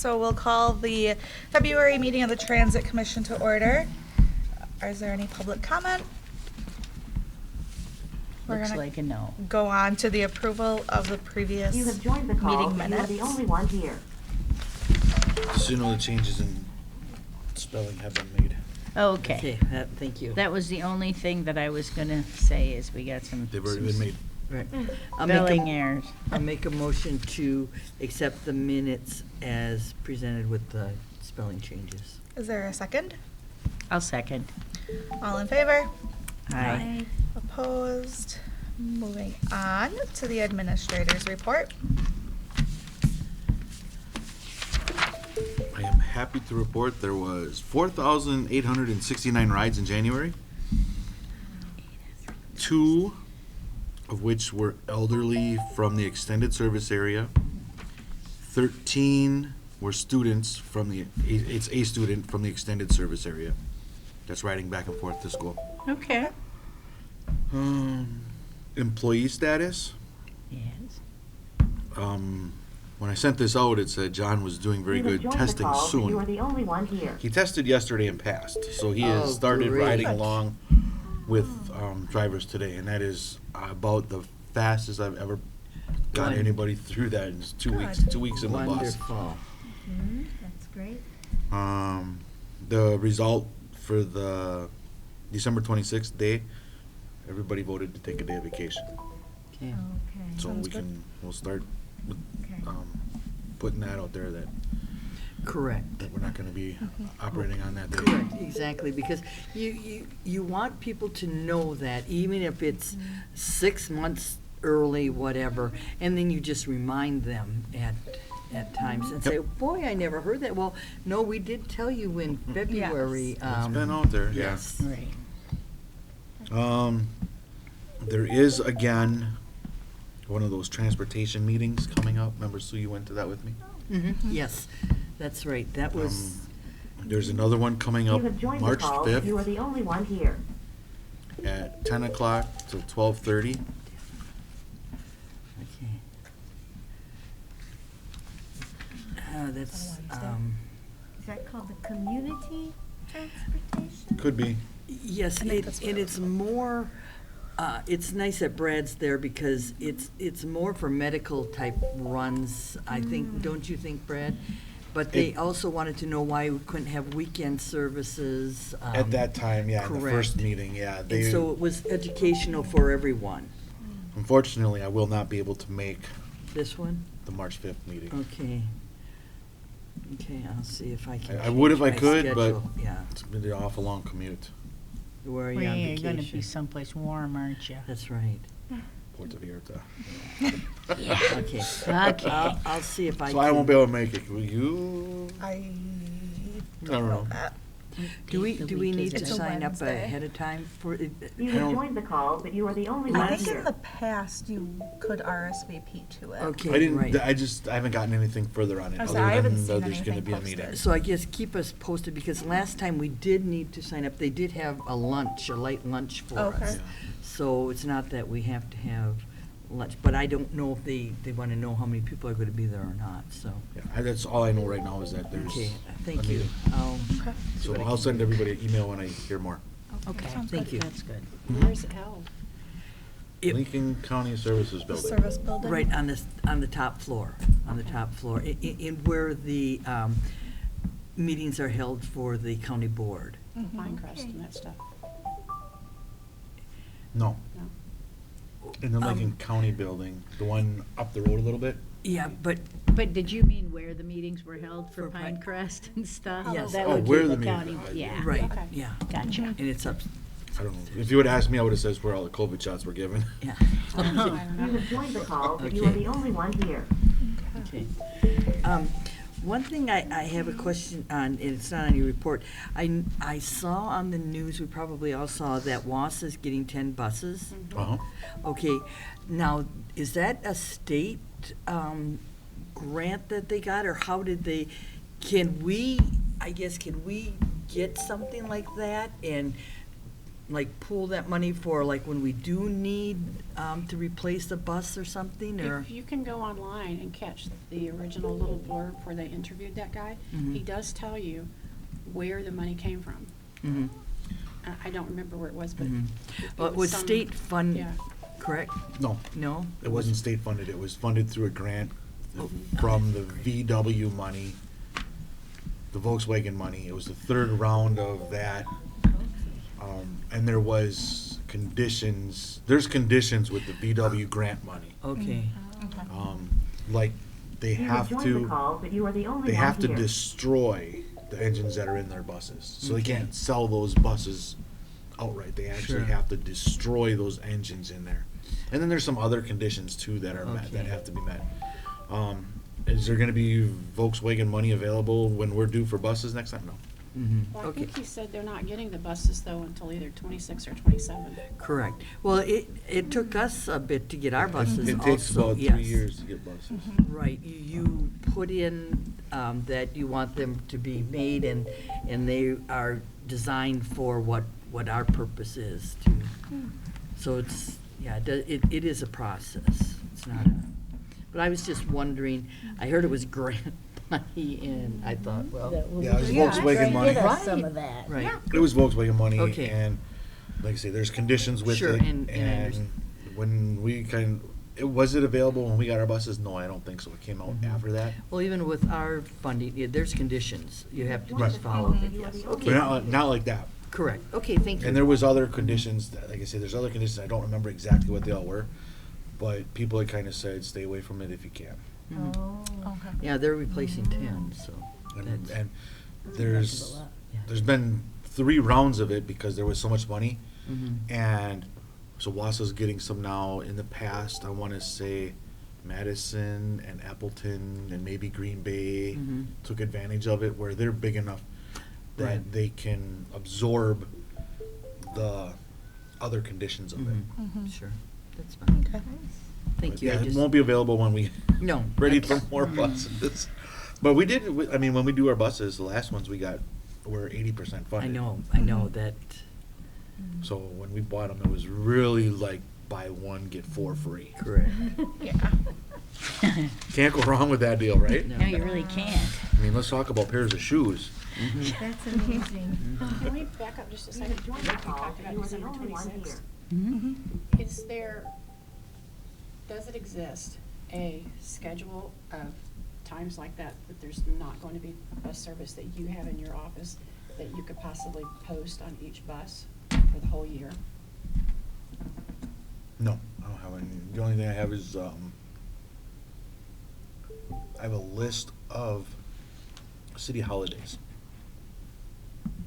So we'll call the February meeting of the Transit Commission to order. Is there any public comment? We're Looks gonna like a no. go on to the approval of the previous You have joined the call. meeting You are minutes. the only one here. Just so you know, the changes in spelling have been made. Okay. Thank you. That was the only thing that I was gonna say is we got some They've already been made. Right. spelling errors. I'll make a motion to accept the minutes as presented with the spelling changes. Is there a second? I'll second. All in favor? Aye. Opposed? Moving on to the administrator's report. I am happy to report there was 4,869 rides in January. 2 of which were elderly from the extended service area. 13 were students from it's a student from the extended service area that's riding back and forth to school. Okay. Employee status. Yes. When I sent this out, it said John was doing very You have good joined the testing call, but You are soon. the only one here. He tested yesterday and passed, so he Oh, has started great. riding along with drivers today, and that is about the fastest I've ever got Wonderful. anybody through that in just 2 weeks. Good. 2 weeks in the bus. Wonderful. That's great. The result for the December 26th day, everybody voted to take a day of vacation. Okay. Okay. So Sounds we good. we'll start with, Okay. putting that out there that Correct. we're not gonna be operating on that day. Correct, exactly, because you want people to know that, even if it's 6 months early, whatever, and then you just remind them at times and say, boy, I never heard that. Well, no, we did tell you in February. It's been out there, yeah. Yes. Right. There is again one of those transportation meetings coming up. Remember, Sue, you went to that with me? Yes, that's right, that was, There's another one coming You up have joined the March call. You are 5th the only one here. at 10 o'clock to 12:30. okay. That's, Is that called the community transportation? Could be. yes, I think that's what and it it's more, it's nice that Brad's there because it's more for medical type runs, I think, don't you think, Brad? But they It- also wanted to know why we couldn't have weekend services. At that time, yeah, in the first correct. meeting, yeah. And so it was educational for everyone. Unfortunately, I will not be able to make This one? the March 5th meeting. Okay. Okay, I'll see if I can. I would if I change my could, but schedule. Yeah, it's been an awful long commute. where are Well, you on you're gonna be vacation? someplace warm, aren't you? That's right. Puerto Vallarta. Okay. Okay. I'll see if I can. So I won't be able to make it. Will you? I I don't don't know know. that. Do we The need week to is It's a sign up Wednesday. ahead of time for it? You I have don't- joined the call, but you are the only I one think here. in the past you could RSVP to it. Okay, I didn't, right. I haven't gotten anything further on it, I was other like, I haven't than seen there's gonna anything be a meeting. posted. So I guess keep us posted, because last time we did need to sign up. They did have a lunch, a light lunch for Okay. us. So it's not that we have to have lunch, but I don't know if they want to know how many people are going to be there or not, so. Yeah, that's all I know right now is that there's. Okay, a thank you. meeting. Okay. So I'll send everybody an email when I hear more. Okay, sounds Thank good. you. That's good. Where's it held? It- Lincoln County Services The Building. service building? Right on the top floor, in where the meetings are held for the county board. Pinecrest and that stuff. No, No. in the Lincoln County Building, the one up the road a little bit. Yeah, but, But did you mean where the meetings were held for For Pine- Pinecrest and stuff? Yes. That Oh, would where be the the meeting- county, yeah. right, Okay. yeah, Gotcha. and it's up, I don't know. If you would ask me, I would have said where all the COVID shots were given. yeah. You have joined the call, but you are Okay. the only one here. Okay. One thing I have a question on, and it's not on your report. I saw on the news, we probably all saw, that WAS is getting 10 buses. Uh-huh. Okay, now, is that a state grant that they got, or how did they, can we get something like that? And like pool that money for like when we do need, to replace a bus or something, or? If you can go online and catch the original little blurb where they interviewed that guy, Mhm. he does tell you where the money came from. Mhm, I don't remember where it was, but. mhm. it Well, it was some- state fund, Yeah. correct? No, No? it wasn't state funded. It was funded through a grant Oh. from the VW money, the Volkswagen money. It was the third round of that. And there was conditions, there's conditions with the VW grant money. Okay, Like, they You have have joined the to, call, but you are the only they one have to here. destroy the engines that are in their buses. So they Okay. can't sell those buses outright. They actually Sure. have to destroy those engines in there. And then there's some other conditions too that are met, that Okay. have to be met. Is there gonna be Volkswagen money available when we're due for buses next time? No. mhm, Well, I okay. think he said they're not getting the buses though until either 26 or 27. Correct. Well, it took us a bit to get our buses It also, takes about 3 yes. years to get buses. Right, you put in, that you want them to be made and they are designed for what our purpose is to. So it's, yeah, it is a process. It's not a, but I was just wondering, I heard it was grant money and I thought, well, Yeah, it was Yeah. Volkswagen money. Some of that. right. It was Volkswagen money, Okay. and like I say, there's conditions with Sure, it. and I understand. When we was it available when we got our buses? No, I don't think so. It came out Mhm. after that. Well, even with our funding, yeah, there's conditions. You have to Right. just follow. Mhm. Yes. But Okay, But not like that. correct. Okay, thank you. And there was other conditions, that, like I said, there's other conditions, I don't remember exactly what they all were, but people had kind of said, stay away from it if you can. Mhm. Okay. Yeah, they're replacing 10, so. And, that's- and That's there's, a lot. there's been 3 rounds of it because there was so much money. Mhm. And so Wausau's getting some now. In the past, I want to say Madison and Appleton and maybe Green Bay Mhm. took advantage of it where they're big enough that Right. they can absorb the other conditions of it. Mhm. Sure, that's fine. Okay. Thank But you. I yeah, it just- won't be available when we No. ready that's- for more buses. But we did. I mean, when we do our buses, the last ones we got were 80% I funded. I know that, So when we bought them, it was really like buy one get 4 free. correct. Yeah. Can't go wrong with that deal, right? No. No, you really can't. I mean, let's talk about pairs of shoes. Mhm. That's amazing. Can we back up just a You second? have joined We the call, talked but about you are the December only one 26th. here. Mm-hmm. Is there, does it exist a schedule of times like that there's not going to be bus service that you have in your office that you could possibly post on each bus for the whole year? No, I don't have any. The only thing I have is I have a list of city holidays,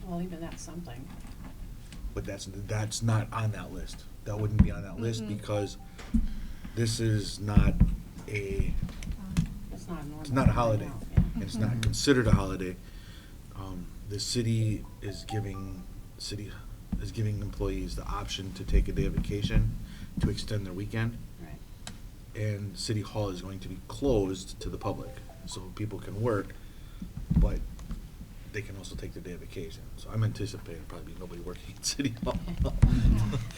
Well, even that's something. but that's not on that list. That wouldn't be on that list because this is not a It's not a normal. it's not a holiday. Yeah. And it's not considered a holiday. The city is giving employees the option to take a day of vacation to extend their weekend. Right. And City Hall is going to be closed to the public, so people can work, but they can also take their day of vacation. So I'm anticipating probably nobody working at City Hall.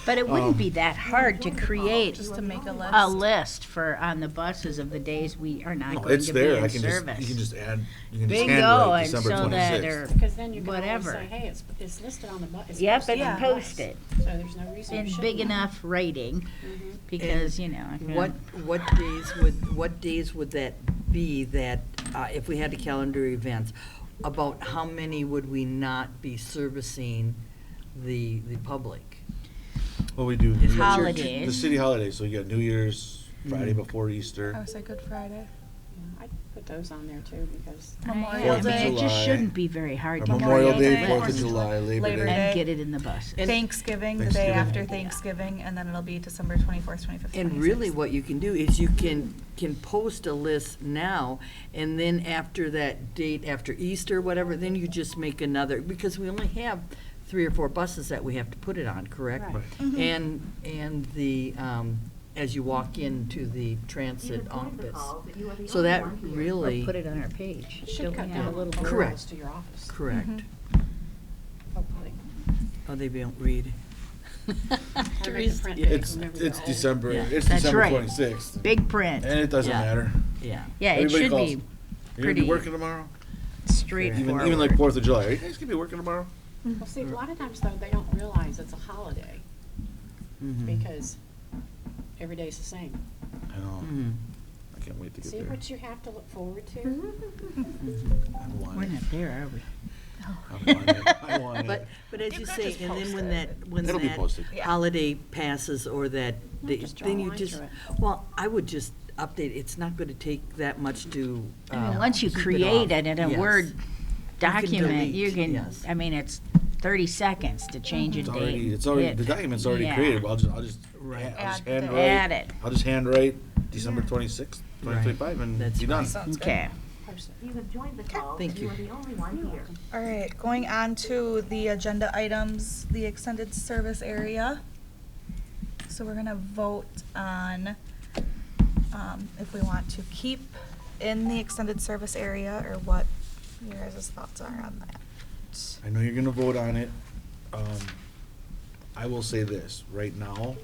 But it wouldn't be Um, that hard to create Just to make a list. a list for, on the buses of the days we are not No, going it's to be there. in I can just, service. you can just add, you can just Bingo, handwrite and December so that 26th. are- Because then you can always Whatever. say, hey, it's listed on the bus. it's Yep, posted and on the post bus. it So there's no reason you in shouldn't. big enough writing, Mhm. because, you know. if you- What days would that be that, if we had to calendar events, about how many would we not be servicing the public? Well, we do. Is we it got Holidays. The city holidays, so you got New Year's, Friday Mhm. before I Easter. would say Good Friday. Yeah, I'd put those on there too, because. Memorial I mean, Day. it just July. shouldn't be very hard to Memorial create Day, a 4th of list July, Labor Labor Day. and Day. get it in the buses. And- Thanksgiving, the day Thanksgiving. after Thanksgiving, and then it'll be December 24th, 25th, 26th. And really, what you can do is you can post a list now, and then after that date, after Easter, whatever, then you just make another, because we only have 3 or 4 buses that we have to put it on, correct? Right. Mhm. And the, as you walk into the You transit have joined the office. call, but you are the So only that one here. Or really, put it on our page. It should Don't cut we down have a little Correct. referrals to your office, correct. Mhm. hopefully. Oh, they don't read. Teresa, print yeah. date. It's, Remember it's the old- December, Yeah. it's That's December right. 26th. Big print. And it doesn't Yeah. matter. Yeah. Yeah, it Everybody should calls. be You're gonna pretty be working tomorrow? straightforward. Even like 4th of July. Are you guys gonna be working tomorrow? Well, see, a lot of times though, they don't realize it's a holiday Mhm. because every day's the same. I know. Mhm. I can't wait to get See there. what you have to look forward to? I want We're it. not there, are we? I want it. I want But, it. but as You you could say, just and then post when it. when It'll be that posted. Yeah. holiday passes or that, No, they- just draw then a you line just, through it. well, I would just update, it's not gonna take that much to. I mean, once you keep create off. it in a Yes. Word document, delete, you can, yes. I mean, it's 30 seconds to change a It's date. already, It- the document's already yeah. created. I'll just Right. I'll just Add the handwrite. date. Add it. I'll just handwrite December 26th, 2025, and That's be done. fine. Sounds good. Okay. Post it. You have joined the call. Thank you. You are the only one here. All right, going on to the agenda items, the extended service area. So we're gonna vote on if we want to keep in the extended service area or what your guys' thoughts are on that. I know you're gonna vote on it. I will say this, right now,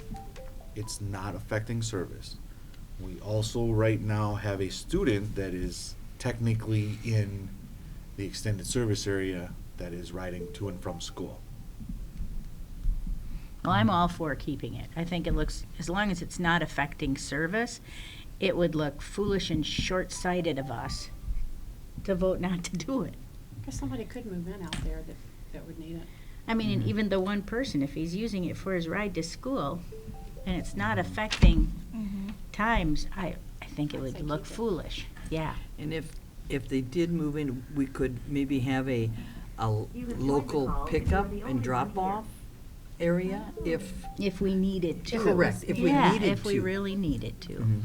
it's not affecting service. We also right now have a student that is technically in the extended service area that is riding to and from school. Well, I'm all for keeping it. I think it looks, as long as it's not affecting service, it would look foolish and short-sighted of us to vote not to do it. Because somebody could move in out there that would need it. I mean, and Mhm. even the one person, if he's using it for his ride to school, and it's not affecting times, I think it I'd would say look keep it. foolish, yeah. And if they did move in, we could maybe have a You have joined the local call, but you are pickup the only and one drop here. off area if. If we needed to. Correct, if we Yeah, needed if we to. really needed to. Mhm.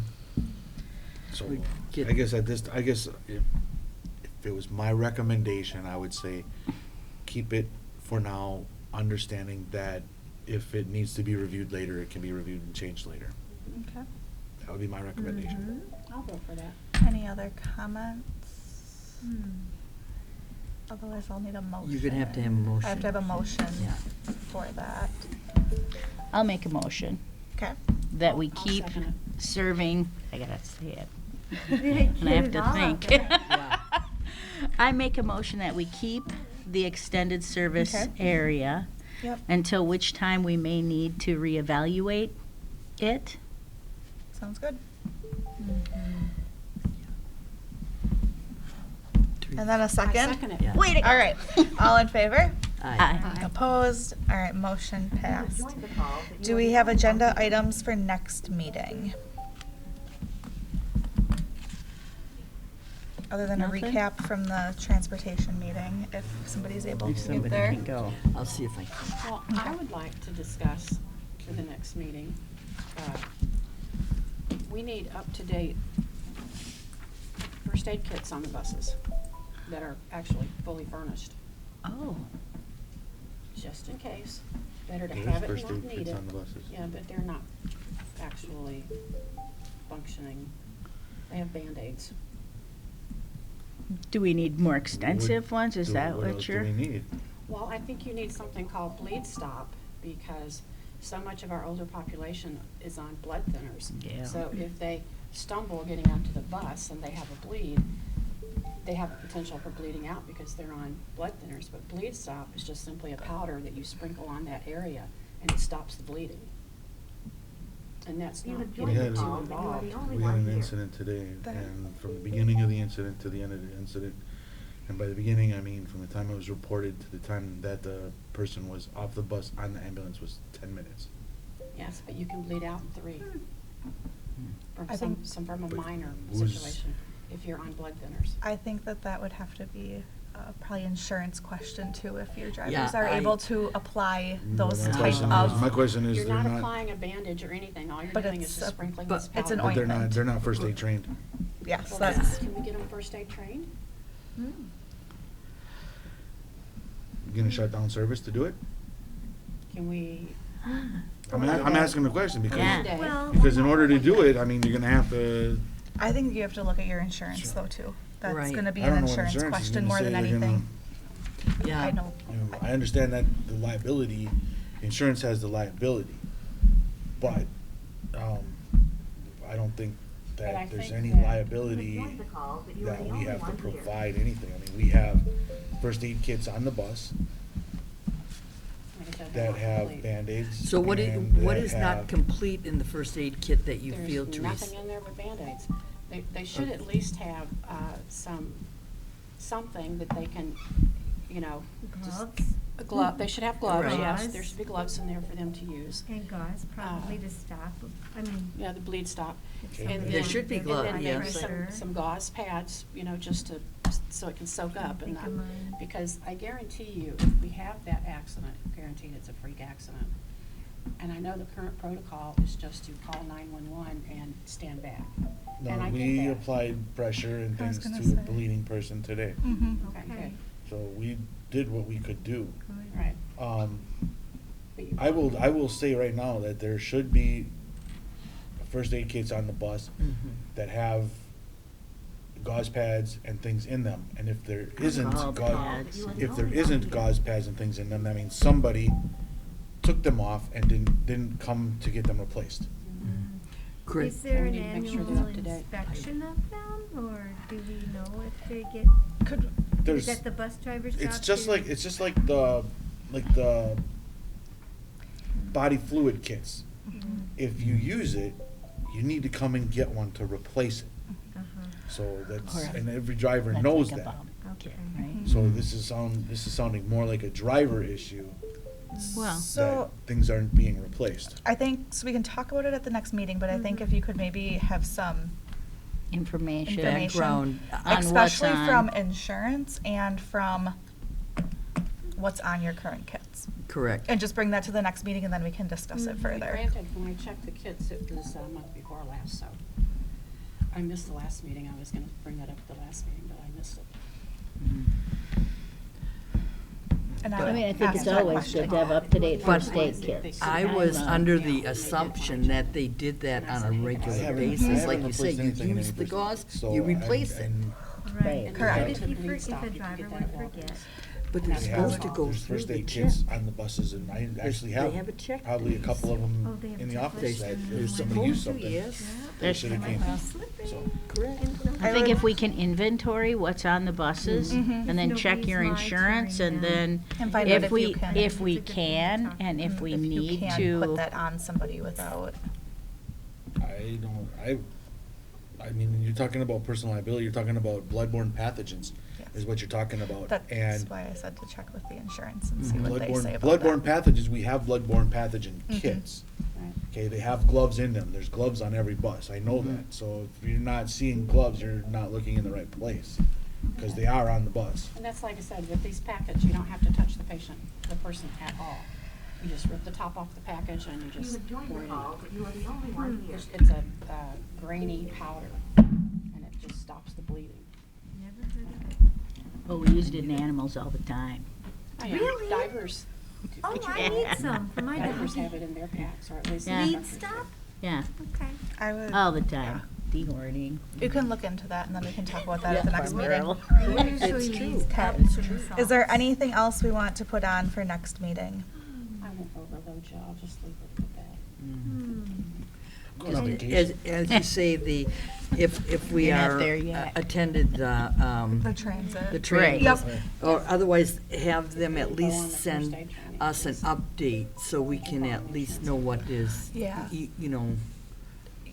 So, We get- I guess if it was my recommendation, I would say keep it for now, understanding that if it needs to be reviewed later, it can be reviewed and changed later. Okay. That would be my recommendation. I'll vote for that. Any other comments? Otherwise, I'll need a motion. You're gonna have to have a motion. I have to have a motion Yeah. for that. I'll make a motion Okay. that we I'll keep second it. serving, I gotta say it. Get And I have it to all think. out there. Yeah. I make a motion that we keep the extended service Okay. area Yep. until which time we may need to reevaluate it. Sounds good. Teresa. And then a I second? second it. Yeah. Wait. All right. All in favor? Aye. Aye. Opposed? All right, motion You have passed. joined the call, but you Do are we the have only one agenda here. items for next meeting? Other than a Nothing? recap from the transportation meeting, if somebody's able If to get somebody there. can go. I'll see if I can. Well, I would like to discuss for the next meeting, we need up-to-date first aid kits on the buses that are actually fully furnished, Oh, just in case. Better to There's have it first and not aid need kits it. on the buses. Yeah, but they're not actually functioning. They have Band-Aids. do we need more extensive ones? Is that else what do you're? we need? Well, I think you need something called Bleed Stop, because so much of our older population is on blood thinners. Yeah. So if they stumble getting onto the bus and they have a bleed, they have a potential for bleeding out because they're on blood thinners. But Bleed Stop is just simply a powder that you sprinkle on that area, and it stops the bleeding. And that's You not have getting joined the too call, but you are the involved. only We had one an here. incident today, That- and from the beginning of the incident to the end of the incident, and by the beginning, I mean from the time it was reported to the time that the person was off the bus on the ambulance was 10 minutes. Yes, but you can bleed out in 3 from I think- from a But minor who's- situation if you're on blood thinners. I think that would have to be probably insurance question too, if your drivers Yeah, are I- able to apply those My type question of. is- My question is, You're they're not not, applying a bandage or anything, all you're But doing it's is just a- sprinkling but this powder. it's an but ointment. they're not first aid trained. Yes, Well, that's. Can we get them first aid trained? You gonna shut down service to do it? Can we? I'm asking the question Yeah. because, Well, because in order to do it, I mean, you're gonna have to, I think you have to look at your insurance Sure. though too. That's Right. gonna be I an don't know what insurance insurance is question gonna more say. than They're gonna- anything. Yeah. I know. I understand that the liability Insurance has the liability, but, I don't think But I that there's think any that- liability You joined the call, but you were that the we only have to one here. provide anything. I mean, we have first aid kits on the bus Like I said, that they're not have complete. Band-Aids. So what and what that is not have- complete in the first aid kit that you feel, There's Teresa? nothing in there but Band-Aids. They should at least have, something that they can, you know, just. Gloves A glove, they should have gloves, Right. yes, Gauze. there should be gloves in there for them to use. and gauze probably to stop, I mean. Yeah, the bleed stop. if Okay. somebody There has should be big gloves, And then blood maybe yes. pressure. some gauze pads, you know, just to, so it can soak up and Think of not, mine. because I guarantee you, if we have that accident, guaranteed it's a freak accident. And I know the current protocol is just to call 911 and stand back. And No, I we get that. applied pressure and I was things gonna to a say. bleeding person today. Mm-hmm. Okay, Okay. good, So we did what we could do. Good. right. But you- I will say right now that there should be first aid kits on the bus Mhm. that have gauze pads and things in them. And if there isn't Alcohol gauze, pads. if there isn't gauze pads and things in them, that means somebody took them off and didn't come to get them replaced. Mhm. Chris? Is there We an need to make sure they're annual up to date. inspection of them, or do we know if they get, Could, is There's, that the bus driver's job? it's just to- like the body fluid kits. Mhm. If you use it, you need to come and get one to replace it. Uh-huh. So that's, Or and every driver That's knows like a that. bomb kit, Okay. right? So this is sounding more like a driver issue, Well, that so, things aren't being replaced. I think, so we can talk about it at the next meeting, but I think if you could maybe have some information. information. Background on what's Especially on. from insurance and from what's on your current kits. Correct. And just bring that to the next meeting and then we can discuss it Mhm. further. Granted, when I checked the kits, it was a month before last, so I missed the last meeting. I was gonna bring that up at the last meeting, but I missed it. And I mean, I think ask it's that always question. good to have up-to-date But first aid kits. I was I'm, under Yeah, the they did assumption fine. that they did that on a I regular haven't- I basis. haven't Like you say, replaced you anything in use any the person. gauze, So, you and- replace it. and Right. And Correct. then If to you bleed for- if stop, a you could driver get that would at Walgreens. forget. But And they're that's They supposed have, to go there's through first the aid check. kits on the buses, and I actually They have have a check. probably a couple of Oh, them they have in the checklists office that and if when somebody they used Supposed to, something, yes. they There's- should have Might came. be slipping. So, Correct. I think if we can inventory what's on the buses, Mhm. and then If check nobody's your insurance, and monitoring then And find out if if we, you can. if we It's a good thing to can, talk and if about. we If you need can to. put that on somebody without, I mean, you're talking about personal liability, you're talking about bloodborne pathogens, Yes. is what you're talking about. that's And why I said to check with the insurance and see Mhm. what they say about bloodborne that. pathogens, we have bloodborne pathogen Mhm. kits. Right. Okay, they have gloves in them. There's gloves on every bus. I know Mhm. that. So if you're not seeing gloves, you're not looking in the right place. Because they are on the bus. And that's like I said, with these packets, you don't have to touch the person at all. You just rip the top off the package and you You just have joined pour the it call, in. but you are the only one here. It's a grainy powder, and it just stops the bleeding. Never heard of it. Well, we used it in animals all the time. Oh, yeah, Really? Divers. Oh, I need some for my Divers dog. have it in their packs, or at least. Yeah. the Lead instructors do. stop? Yeah, Okay. I would. all the time. Dewarding. You can look into that and then we can talk about that Yeah, at the next meeting. Carl. I It's usually true. use Okay. cups and sauce. Is there anything else we want to put on for next meeting? I won't overload you, I'll just leave it at that. Hmm. Going on As, vacation. as you say, if we You're not are there yet. attended, The transit. the training. Yep. Or otherwise have them at Go on least the first send aid training. us an update so we can at least know what is, Yeah. you know.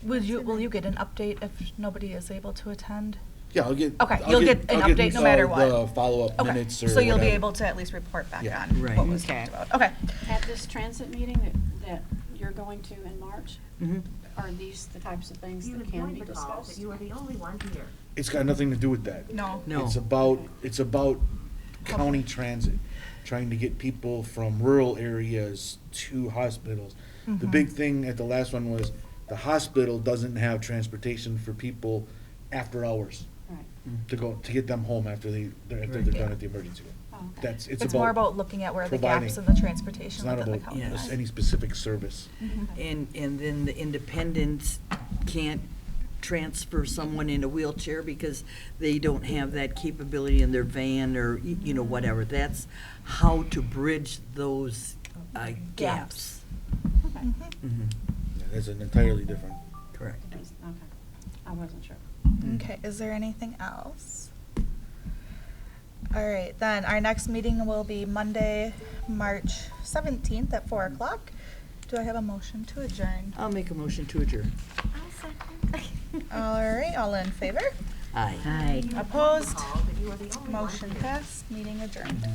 Will you get an update if nobody is able to attend? Yeah, I'll get. Okay, I'll you'll get an update no matter what. The follow-up Okay, minutes or so you'll be whatever. able to at least report back Yeah. on Right. what was Okay. talked about. Okay. At this transit meeting that you're going to in March, Mhm. are these the types of things You that have can joined be the call, discussed? but you are the only one here. It's got nothing to do with that. No. No. It's about county transit, trying to get people from rural areas to hospitals. The Mhm. big thing at the last one was the hospital doesn't have transportation for people after hours Right. to get them home after they're Right. done at the emergency room. Oh, okay. That's, It's more about looking at where the gaps in the It's transportation not within the about county. Yes. any specific service. And then the independents can't transfer someone in a wheelchair because they don't have that capability in their van or, you know, whatever. That's how to bridge those gaps. Okay. Mhm. Mhm, Yeah, that's an entirely different. correct. It was- Okay, I wasn't sure. Okay, is there anything else? All right, then our next meeting will be Monday, March 17th at 4 o'clock. Do I have a motion to adjourn? I'll make a motion to adjourn. I'll second. All right, all in favor? Aye. Hi. Opposed? Call, but you are the only one Motion here. passed, meeting adjourned.